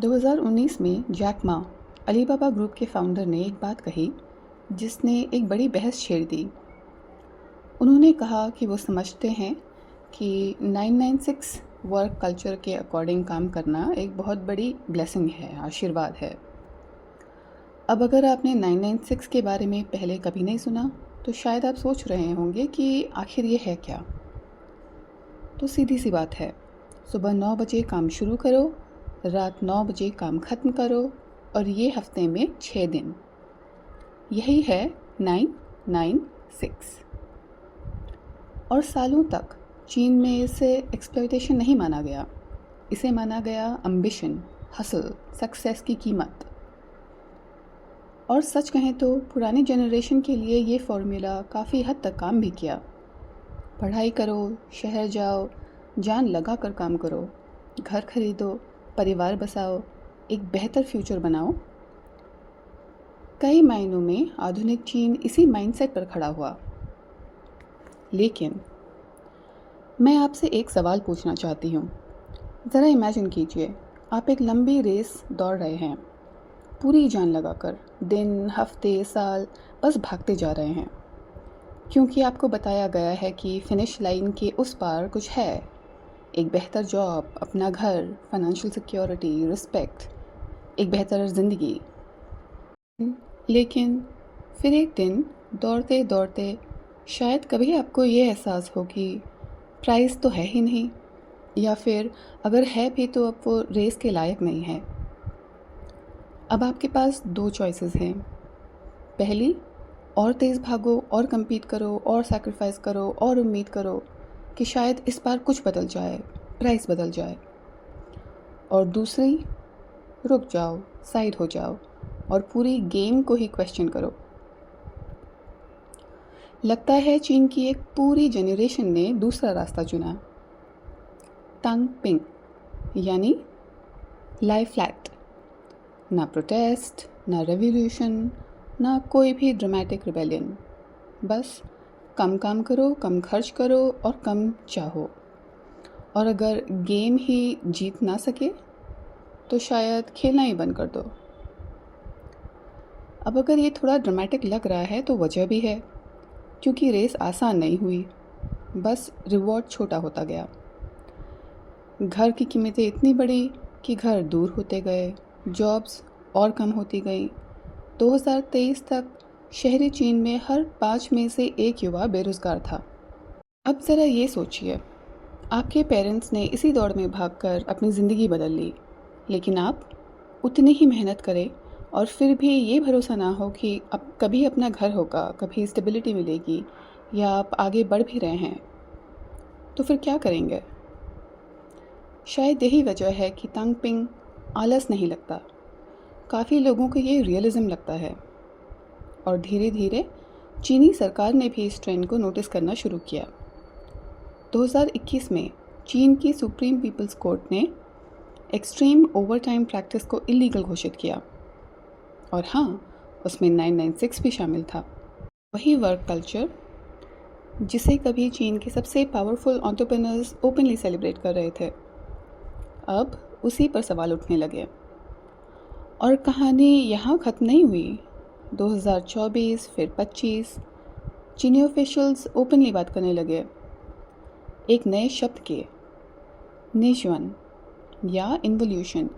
2019 में Jack Ma, Alibaba group के founder ने एक बात कही जिसने एक बड़ी बहस छेड़ दी। उन्होंने कहा कि वो समझते हैं कि 996 वर्क कल्चर के अकॉर्डिंग काम करना एक बहुत बड़ी ब्लेसिंग है, आशीर्वाद है। अब अगर आपने 996 के बारे में पहले कभी नहीं सुना तो शायद आप सोच रहे होंगे कि आखिर ये है क्या। तो सीधी सी बात है, सुबह 9 बजे काम शुरू करो, रात 9 बजे काम ख़त्म करो और ये हफ्ते में 6 दिन। यही है 996। और सालों तक चीन में इसे एक्सप्लॉयटेशन नहीं माना गया, इसे माना गया एम्बिशन, हसल, सक्सेस की कीमत। और सच कहें तो पुरानी जनरेशन के लिए ये फॉर्मूला काफ़ी हद तक काम भी किया। पढ़ाई करो, शहर जाओ, जान लगा कर काम करो, घर खरीदो, परिवार बसाओ, एक बेहतर फ्यूचर बनाओ। कई मायनों में आधुनिक चीन इसी माइंडसेट पर खड़ा हुआ। लेकिन मैं आपसे एक सवाल पूछना चाहती हूँ। ज़रा इमेजिन कीजिए, आप एक लंबी रेस दौड़ रहे हैं, पूरी जान लगाकर, दिन, हफ्ते, साल बस भागते जा रहे हैं, क्योंकि आपको बताया गया है कि फिनिश लाइन के उस पार कुछ है, एक बेहतर जॉब, अपना घर, फाइनेंशियल सिक्योरिटी, रिस्पेक्ट, एक बेहतर ज़िंदगी। लेकिन फिर एक दिन दौड़ते दौड़ते शायद कभी आपको ये एहसास हो कि प्राइज़ तो है ही नहीं, या फिर अगर है भी तो अब वो रेस के लायक नहीं है। अब आपके पास दो चॉइसेस हैं। पहली, और तेज़ भागो और compete करो और सैक्रिफाइस करो और उम्मीद करो कि शायद इस बार कुछ बदल जाए, प्राइस बदल जाए। और दूसरी, रुक जाओ, साइड हो जाओ और पूरी गेम को ही क्वेश्चन करो। लगता है चीन की एक पूरी जनरेशन ने दूसरा रास्ता चुना, तांग पिंग, यानी लाई फ्लैट। ना प्रोटेस्ट, ना रेवोल्यूशन, ना कोई भी ड्रामेटिक रिबेलियन, बस कम काम करो, कम खर्च करो और कम चाहो। और अगर गेम ही जीत ना सके तो शायद खेलना ही बंद कर दो। अब अगर ये थोड़ा ड्रामेटिक लग रहा है तो वजह भी है, क्योंकि रेस आसान नहीं हुई, बस रिवॉर्ड छोटा होता गया। घर की कीमतें इतनी बढ़ी कि घर दूर होते गए, जॉब्स और कम होती गई। 2023 तक शहरी चीन में हर 5 में से 1 युवा बेरोज़गार था। अब ज़रा ये सोचिए, आपके पेरेंट्स ने इसी दौड़ में भागकर अपनी ज़िंदगी बदल ली, लेकिन आप उतनी ही मेहनत करें और फिर भी ये भरोसा ना हो कि अब कभी अपना घर होगा, कभी स्टेबिलिटी मिलेगी, या आप आगे बढ़ भी रहे हैं, तो फिर क्या करेंगे? शायद यही वजह है कि तांग पिंग आलस नहीं लगता। काफ़ी लोगों को ये रियलिज़म लगता है। और धीरे धीरे चीनी सरकार ने भी इस ट्रेंड को नोटिस करना शुरू किया। 2021 में चीन की सुप्रीम पीपल्स कोर्ट ने एक्सट्रीम ओवरटाइम प्रैक्टिस को इलीगल घोषित किया। और हाँ, उसमें 996 भी शामिल था। वही वर्क कल्चर जिसे कभी चीन के सबसे पावरफुल एंटरप्रेन्योर्स ओपनली सेलिब्रेट कर रहे थे, अब उसी पर सवाल उठने लगे। और कहानी यहाँ ख़त्म नहीं हुई। 2024 फिर 25 चीनी ऑफिशियल्स ओपनली बात करने लगे एक नए शब्द के, निशुआन या इन्वोल्यूशन।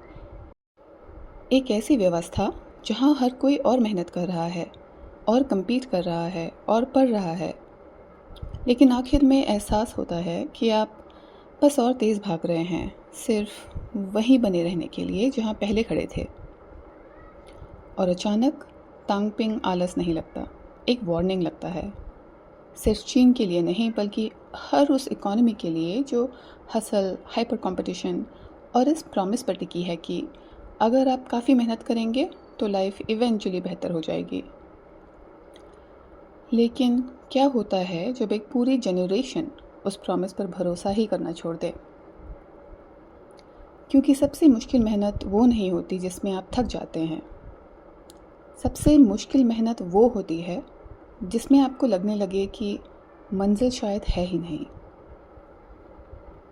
एक ऐसी व्यवस्था जहाँ हर कोई और मेहनत कर रहा है और compete कर रहा है और पढ़ रहा है, लेकिन आखिर में एहसास होता है कि आप बस और तेज़ भाग रहे हैं, सिर्फ वहीं बने रहने के लिए जहाँ पहले खड़े थे। और अचानक तांग पिंग आलस नहीं लगता, एक वार्निंग लगता है, सिर्फ चीन के लिए नहीं बल्कि हर उस इकोनॉमी के लिए जो हसल, हाइपर कंपटीशन और इस प्रॉमिस पर टिकी है कि अगर आप काफ़ी मेहनत करेंगे तो लाइफ इवेंचुअली बेहतर हो जाएगी। लेकिन क्या होता है जब एक पूरी जनरेशन उस प्रॉमिस पर भरोसा ही करना छोड़ दे? क्योंकि सबसे मुश्किल मेहनत वो नहीं होती जिसमें आप थक जाते हैं। सबसे मुश्किल मेहनत वो होती है जिसमें आपको लगने लगे कि मंजिल शायद है ही नहीं।